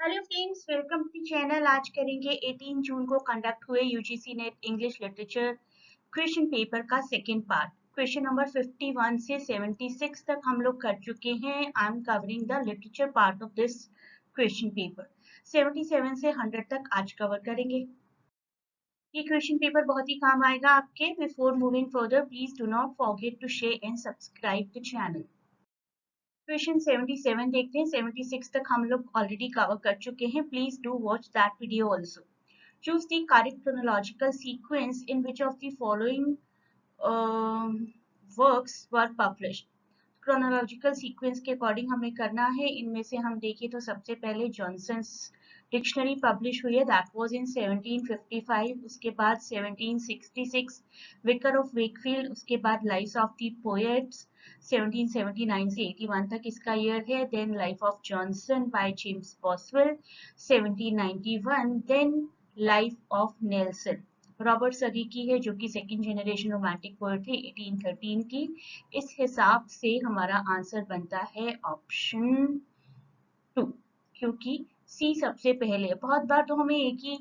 Hello friends, welcome to channel. आज करेंगे 18 जून को कंडक्ट हुए UGC NET English literature question paper का सेकंड पार्ट। क्वेश्चन नंबर 51 से 76 तक हम लोग कर चुके हैं। I am covering the literature part of this question paper. 77 से 100 तक आज कवर करेंगे। ये क्वेश्चन पेपर बहुत ही काम आएगा आपके। Before moving further, please do not forget to share and subscribe the channel. Question 77 देखते हैं। 76 तक हम लोग ऑलरेडी कवर कर चुके हैं। Please do watch that video also. Choose the correct chronological sequence in which of the following works were published. Chronological sequence के according हमें करना है। इनमें से हम देखें तो सबसे पहले जॉनसन्स डिक्शनरी पब्लिश हुई है, दैट वाज इन 1755। उसके बाद 1766 विकर ऑफ वेकफील्ड। उसके बाद लाइव्स ऑफ द पोएट्स 1779 से 81 तक इसका ईयर है। Then life of Johnson by James Boswell 1791। Then life of Nelson Robert Southey की है, जो कि सेकंड जनरेशन रोमांटिक पोएट थे 1813 की। इस हिसाब से हमारा आंसर बनता है ऑप्शन 2, क्योंकि सी सबसे पहले। बहुत बार तो हमें एक ही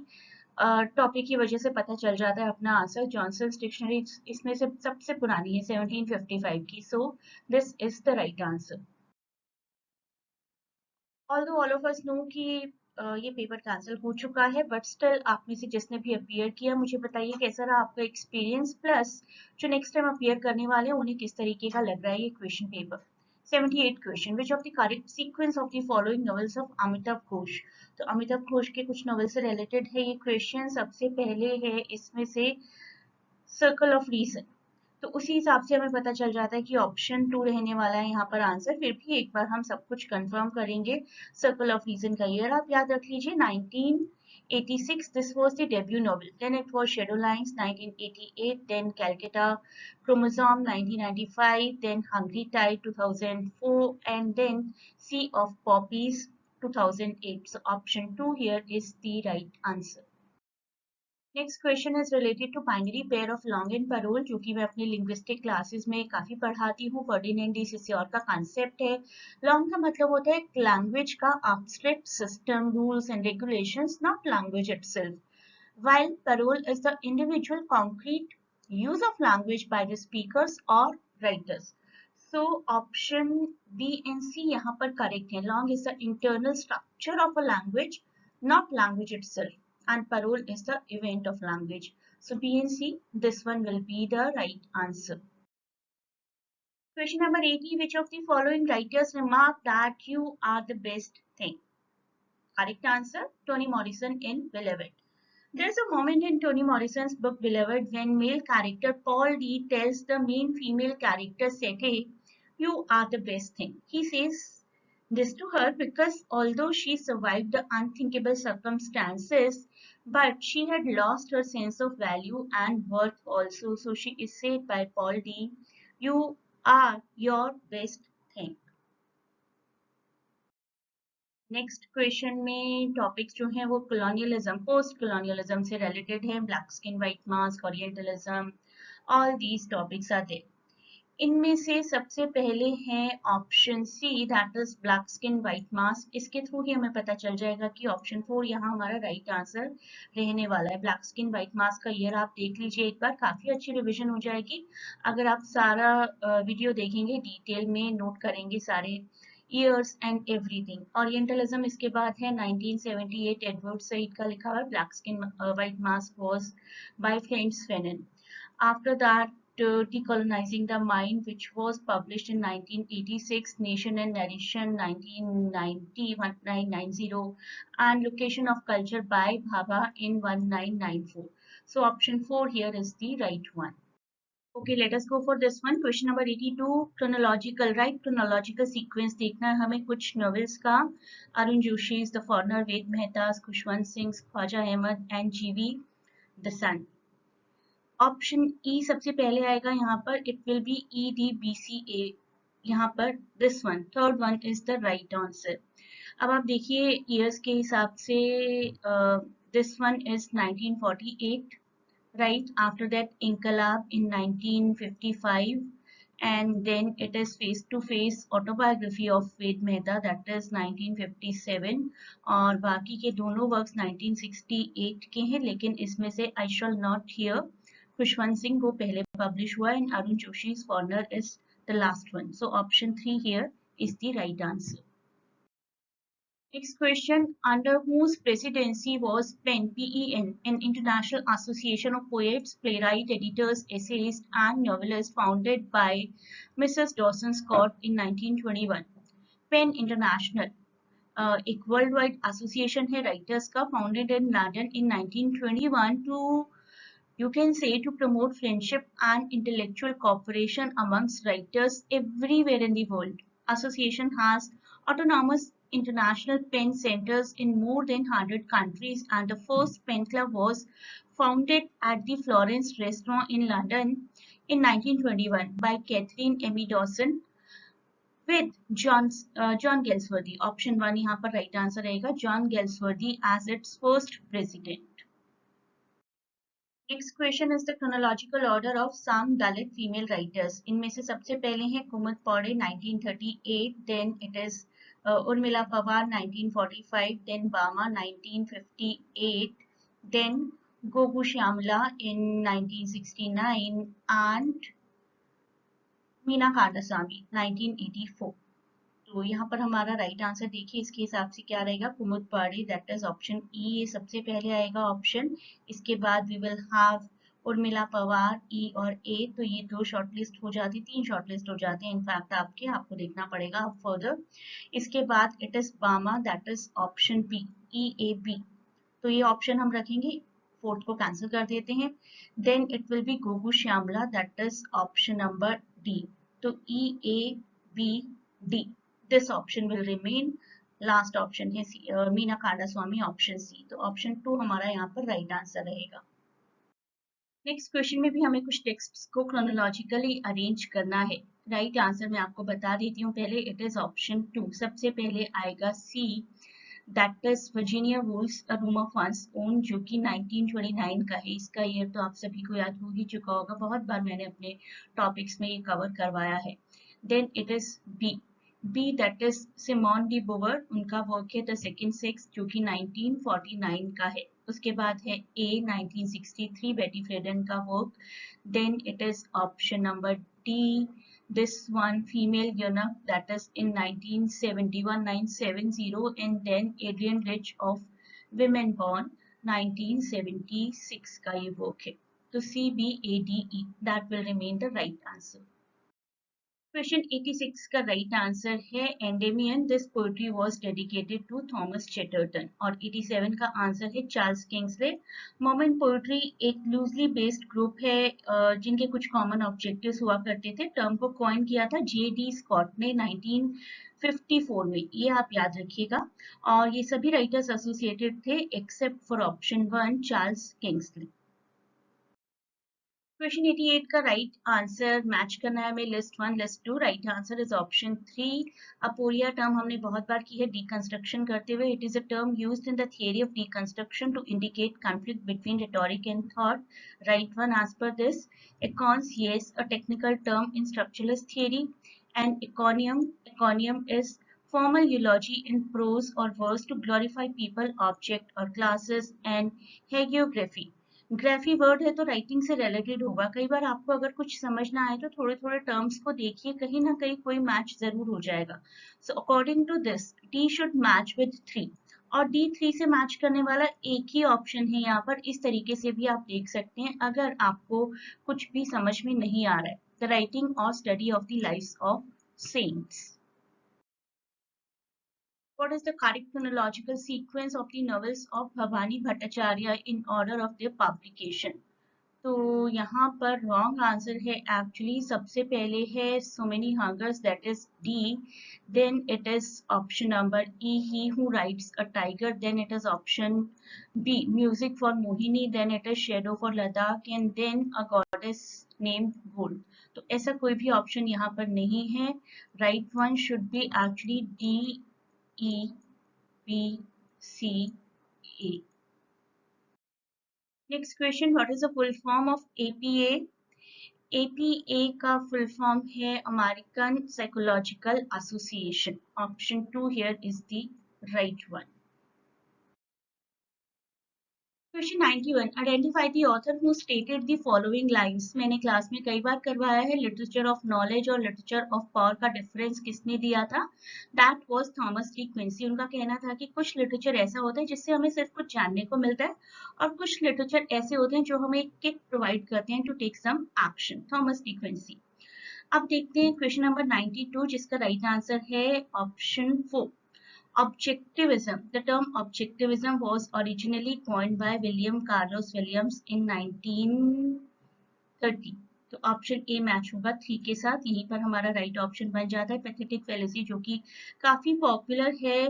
टॉपिक की वजह से पता चल जाता है अपना आंसर। जॉनसन्स डिक्शनरी इसमें से सबसे पुरानी है 1755 की, so this is the right answer. Although all of us know कि ये पेपर कैंसिल हो चुका है, बट स्टिल आप में से जिसने भी अपीयर किया, मुझे बताइए कैसा रहा आपका एक्सपीरियंस, प्लस जो नेक्स्ट टाइम अपीयर करने वाले हैं उन्हें किस तरीके का लग रहा है ये question paper. 78 question, which of the correct sequence of the following novels of Amitabh Ghosh. तो अमिताभ घोष के कुछ नॉवेल से रिलेटेड है ये क्वेश्चन। सबसे पहले है इसमें से सर्कल ऑफ रीजन। तो उसी हिसाब से हमें पता चल जाता है कि ऑप्शन 2 रहने वाला है यहाँ पर आंसर। फिर भी एक बार हम सब कुछ कंफर्म करेंगे। सर्कल ऑफ रीजन का ईयर आप याद रख लीजिए 1986, this was the debut novel. Then it was shadow lines 1988, then Calcutta chromosome 1995, then hungry tide 2004, and then sea of poppies 2008. So option 2 here is the right answer. Next question is related to binary pair of langue and parole, जो कि मैं अपनी linguistic classes में काफी पढ़ाती हूँ। Ferdinand de सिस्योर का concept है। लॉन्ग का मतलब होता है लैंग्वेज का abstract system, rules and regulations, not language itself, while parole is the individual concrete use of language by the speakers or writers. So option B and C यहाँ पर correct है। Long is the internal structure of a language, not language itself, and parole is the event of language. So B and C, this one will be the right answer. Question number 80, which of the following writers remark that you are the best thing? Correct answer, Toni Morrison in Beloved. There's a moment in Toni Morrison's book Beloved when male character Paul D tells the main female character Sete, "You are the best thing." He says this to her because although she survived the unthinkable circumstances, but she had lost her sense of value and worth also. So she is said by Paul D, "You are your best thing." Next question में topics जो हैं वो colonialism, post colonialism से related है। Black skin, white mask, orientalism, all these topics are there. इनमें से सबसे पहले है option C, that is black skin white mask. इसके थ्रू ही हमें पता चल जाएगा कि ऑप्शन 4 यहाँ हमारा राइट आंसर रहने वाला है। ब्लैक स्किन व्हाइट मास्क का ईयर आप देख लीजिए एक बार, काफी अच्छी रिविजन हो जाएगी अगर आप सारा वीडियो देखेंगे, डिटेल में नोट करेंगे सारे years and everything. Orientalism इसके बाद है 1978, एडवर्ड सईद का लिखा हुआ black skin white mask was by Frantz Fanon. After that, Decolonizing the Mind, which was published in 1986, Nation and Narration 1990, and Location of Culture by Bhabha in 1994. So option 4 here is the right one. Okay, let us go for this one. Question number 82, chronological, right? Chronological sequence देखना है हमें कुछ novels का। Arun Joshi, The Foreigner, Ved Mehta, Khushwant Singh, Khwaja Ahmad, and G.V. Dasant. Option E सबसे पहले आएगा यहाँ पर, it will be EDBCA यहाँ पर, this one, third one is the right answer. अब आप देखिए years के हिसाब से this one is 1948. Right after that, Inqilab in 1955, and then it is Face to Face Autobiography of Ved Mehta, that is 1957, और बाकी के दोनों वर्क्स 1968 के हैं, लेकिन इसमें से I Shall Not Hear Khushwant Singh वो पहले पब्लिश हुआ, and Arun Joshi's Corner is the last one. So option 3 here is the right answer. Next question, under whose presidency was PEN, an international association of poets, playwrights, editors, essayists, and novelists founded by Mrs. Dawson Scott in 1921? PEN International एक world wide association है writers का, founded in London in 1921 to, you can say, to promote friendship and intellectual cooperation amongst writers everywhere in the world. Association has autonomous international pen centers in more than 100 countries, and the first pen club was founded at the Florence Restaurant in London in 1921 by Catherine Emmy Dawson with John Galsworthy. Option 1 यहाँ पर right answer रहेगा, John Galsworthy as its first president. Next question is the chronological order of some Dalit female writers. इनमें से सबसे पहले हैं कुमुद पौड़े 1938, then it is Urmila Pawar 1945, then Bama 1958, then Gogu Shyamala in 1969, and Meena कांडासामी 1984. तो यहाँ पर हमारा राइट आंसर देखिए, इसके हिसाब से क्या रहेगा, कुमुद पाड़े, दैट इज ऑप्शन ई, ये सबसे पहले आएगा ऑप्शन. इसके बाद we will have Urmila Pawar, E और ए, तो ये 2 शॉर्टलिस्ट हो जाती, 3 शॉर्टलिस्ट हो जाते हैं इनफैक्ट आपको देखना पड़ेगा अब फर्दर. इसके बाद it is Bama, that is option B, E A B, तो ये ऑप्शन हम रखेंगे, फोर्थ को कैंसिल कर देते हैं. Then it will be Gogu Shyamala, that is option number D, तो E A B D, this option will remain. Last option है मीना कांडास्वामी, ऑप्शन सी, तो ऑप्शन 2 हमारा यहाँ पर राइट आंसर रहेगा. नेक्स्ट क्वेश्चन में भी हमें कुछ टेक्स्ट्स को क्रोनोलॉजिकली अरेंज करना है. राइट आंसर मैं आपको बता देती हूँ पहले, इट इज ऑप्शन 2. सबसे पहले आएगा C, that is Virginia Woolf's a room of one's own, जो कि 1929 का है. इसका ईयर तो आप सभी को याद हो ही चुका होगा, बहुत बार मैंने अपने टॉपिक्स में ये कवर करवाया है. Then it is B, that is Simone de Beauvoir, उनका वर्क है द सेकंड सेक्स, जो कि 1949 का है. उसके बाद है ए 1963, बेटी फ्रेडन का work. Then it is option number D, this one, female eunuch, that is in 1970, and then Adrian Rich of Women Born 1976 का ये वर्क है. तो C B A D E, that will remain the right answer. Question 86 का right answer है Endymion, this poetry was dedicated to Thomas Chatterton. और 87 का answer है Charles Kingsley. Movement poetry एक लूजली बेस्ड ग्रुप है जिनके कुछ कॉमन ऑब्जेक्टिव्स हुआ करते थे. टर्म को कॉइन किया था J.D. स्कॉट ने 1954 में, ये आप याद रखिएगा. और ये सभी राइटर्स एसोसिएटेड थे except for option 1, Charles Kingsley. Question 88 का राइट आंसर मैच करना है हमें list 1, list 2. Right answer is option 3. Aporia term हमने बहुत बार की है डिकंस्ट्रक्शन करते हुए. It is a term used in the theory of deconstruction to indicate conflict between rhetoric and thought. Right one as per this. Econs, yes, a technical term in structuralist theory. And econium is formal eulogy in prose or verse to glorify people, object or classes. And hagiography, graphy word है तो writing से related होगा. कई बार आपको अगर कुछ समझ ना आए तो थोड़े थोड़े टर्म्स को देखिए, कहीं ना कहीं कोई मैच जरूर हो जाएगा. So according to this D should match with 3, और डी 3 से मैच करने वाला एक ही ऑप्शन है यहाँ पर. इस तरीके से भी आप देख सकते हैं अगर आपको कुछ भी समझ में नहीं आ रहा है. द राइटिंग और study of the lives of cents. What is the correct chronological sequence of the novels of Bhavani Bhattacharya in order of their publication? तो यहाँ पर रॉन्ग आंसर है एक्चुअली. सबसे पहले है So Many Hungers, that is D. Then it is option number E, He Who Rides a Tiger. Then it is option B, Music for Mohini. Then it is Shadow for Ladakh, and then A Goddess Named Gold. तो ऐसा कोई भी option यहाँ पर नहीं है. Right one should be actually D, E, B, C, A. Next question, what is the full form of APA? APA का full form है American psychological association. Option 2 here is the right one. Question 91. Identify the author who stated the following lines. मैंने class में कई बार करवाया है. Literature of knowledge और literature of power का difference किसने दिया था? That was Thomas De Quincy. उनका कहना था कि कुछ लिटरेचर ऐसा होता है जिससे हमें सिर्फ कुछ जानने को मिलता है और कुछ लिटरेचर ऐसे होते हैं जो हमें किक प्रोवाइड करते हैं to take some action. Thomas De Quincey. अब देखते हैं क्वेश्चन नंबर 92 जिसका राइट आंसर है option 4. Objectivism. The term objectivism was originally coined by William Carlos Williams in 1930. तो ऑप्शन ए मैच होगा 3 के साथ. यहीं पर हमारा राइट ऑप्शन बन जाता है. पैथेटिक फेलेसी जो कि काफी पॉपुलर है.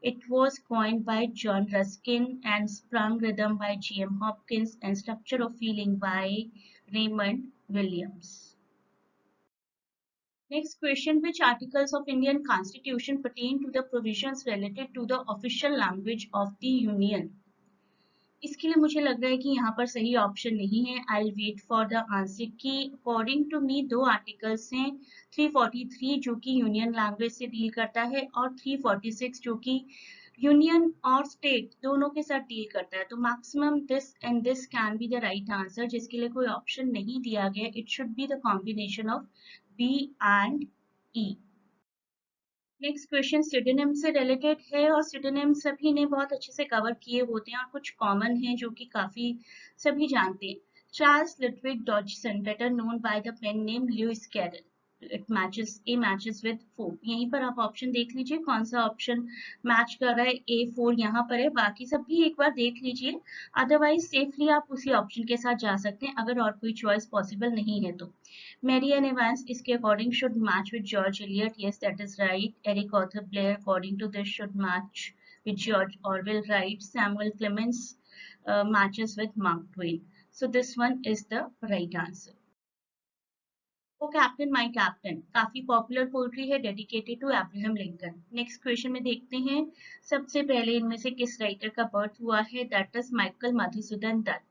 It was coined by John Ruskin and sprung rhythm by G.M. Hopkins and structure of feeling by Raymond Williams. Next question, which articles of Indian Constitution pertain to the provisions related to the official language of the Union? इसके लिए मुझे लग रहा है कि यहाँ पर सही ऑप्शन नहीं है. I will wait for the answer key according to me 2 articles हैं. 343 जो कि यूनियन लैंग्वेज से डील करता है और 346 जो कि यूनियन और स्टेट दोनों के साथ डील करता है. तो maximum this and this can be the right answer जिसके लिए कोई ऑप्शन नहीं दिया गया. It should be the combination of B and E. Next question pseudonym से रिलेटेड है और सिडोनिम सभी ने बहुत अच्छे से कवर किए होते हैं और कुछ कॉमन हैं जो कि काफी सभी जानते हैं. Charles Lutwidge Dodgson, better known by the pen name Lewis Carroll. It matches a matches with 4. यहीं पर आप ऑप्शन देख लीजिए कौन सा ऑप्शन मैच कर रहा है. A4 यहाँ पर है. बाकी सब भी एक बार देख लीजिए. अदरवाइज सेफली आप उसी ऑप्शन के साथ जा सकते हैं अगर और कोई चॉइस पॉसिबल नहीं है तो. Marianne Evans इसके according should match with George Eliot. Yes, that is right. Eric Arthur Blair according to this should match with George Orwell. Right. Samuel Clemens matches with Mark Twain. So this one is the right answer. O captain my captain काफी popular poetry है dedicated to Abraham Lincoln. Next question में देखते हैं सबसे पहले इनमें से किस राइटर का बर्थ हुआ है. That is Michael Madhusudan Dutt.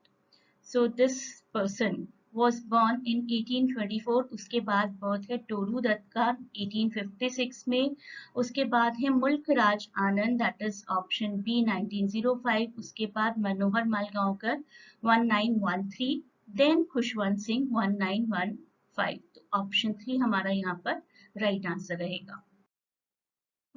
So this person was born in 1824. उसके बाद बर्थ है टोरू दत्त का 1856 में. उसके बाद है मुल्क Raj Anand that is option B 1905. उसके बाद मनोहर मालगांवकर 1913. देन खुशवंत सिंह 1915. तो ऑप्शन 3 हमारा यहाँ पर राइट आंसर रहेगा.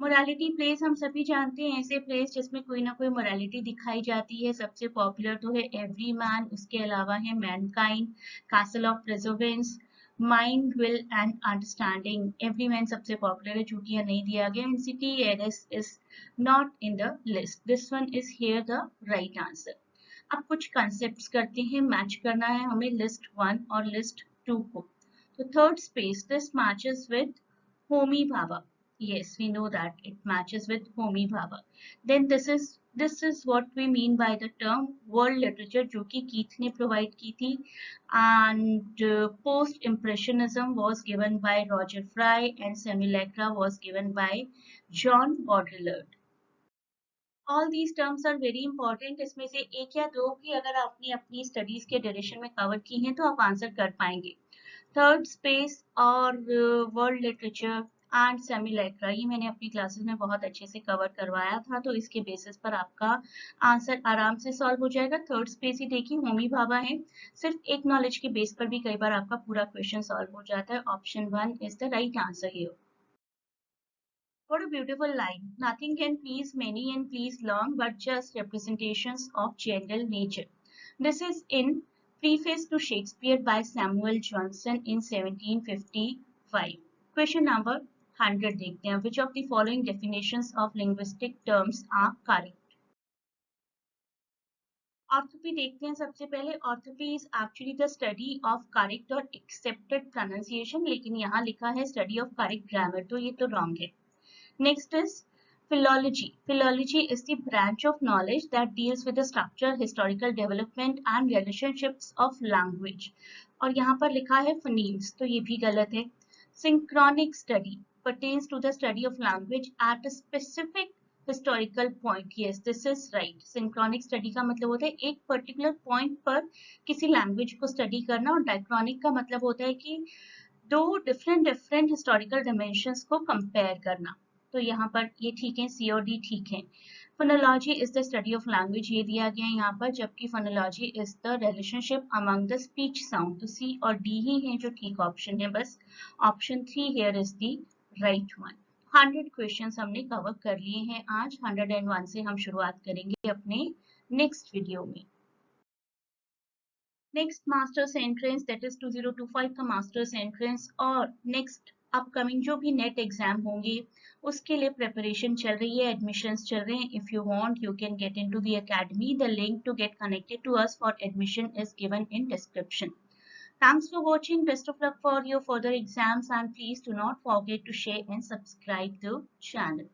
मोरालिटी प्लेस हम सभी जानते हैं ऐसे प्लेस जिसमें कोई ना कोई मोरालिटी दिखाई जाती है. सबसे पॉपुलर तो है एवरी मैन. उसके अलावा है mankind, castle of perseverance, mind will and understanding. Every man सबसे पॉपुलर है चूंकि यह नहीं दिया गया. And city arrest is not in the list. This one is here the right answer. अब कुछ कंसेप्ट करते हैं. मैच करना है हमें लिस्ट 1 और लिस्ट 2 को. तो third space this matches with Homi Bhabha. Yes, we know that it matches with Homi Bhabha. Then this is what we mean by the term world literature जो कि कीथ ने प्रोवाइड की थी. And post impressionism was given by Roger Fry and simulacra was given by John Baudrillard. All these terms are very important. इसमें से एक या दो भी अगर आपने अपनी स्टडीज के ड्यूरेशन में कवर की हैं तो आप आंसर कर पाएंगे. थर्ड स्पेस और वर्ल्ड लिटरेचर एंड सेमिलैक्रा ये मैंने अपनी क्लासेस में बहुत अच्छे से कवर करवाया था तो इसके बेसिस पर आपका आंसर आराम से सॉल्व हो जाएगा. थर्ड स्पेस ही देखिए होमी भाभा है. सिर्फ एक नॉलेज के बेस पर भी कई बार आपका पूरा क्वेश्चन सॉल्व हो जाता है. Option 1 is the right answer here. What a beautiful line. Nothing can please many and please long but just representations of general nature. This is in Preface to Shakespeare by Samuel Johnson in 1755. Question number 100 देखते हैं. Which of the following definitions of linguistic terms are correct? Orthopy देखते हैं सबसे पहले. Orthopy is actually the study of correct or accepted pronunciation, लेकिन यहाँ लिखा है study of correct grammar, तो ये तो wrong है. Next is philology. Philology is the branch of knowledge that deals with the structure, historical development and relationships of language. और यहाँ पर लिखा है phonemes, तो ये भी गलत है. Synchronic study pertains to the study of language at a specific historical point, yes this is right. Synchronic study का मतलब होता है एक पर्टिकुलर पॉइंट पर किसी लैंग्वेज को स्टडी करना, और डायक्रॉनिक का मतलब होता है कि दो डिफरेंट हिस्टोरिकल डायमेंशंस को कंपेयर करना। तो यहाँ पर ये ठीक है, सी और डी ठीक है। Phonology is the study of language, ये दिया गया है यहाँ पर, जबकि phonology is the relationship among the speech sound. तो सी और डी ही है जो ठीक ऑप्शन है, बस option 3 here is the right one. 100 questions हमने कवर कर लिए हैं आज। 101 से हम शुरुआत करेंगे अपने नेक्स्ट वीडियो में। Next masters entrance that is 2025 का मास्टर्स एंट्रेंस, और नेक्स्ट अपकमिंग जो भी नेट एग्जाम होंगे उसके लिए प्रिपरेशन चल रही है, एडमिशंस चल रहे हैं। If you want you can get into the academy, the link to get connected to us for admission is given in description. Thanks for watching, best of luck for your further exams, and please do not forget to share and subscribe the channel.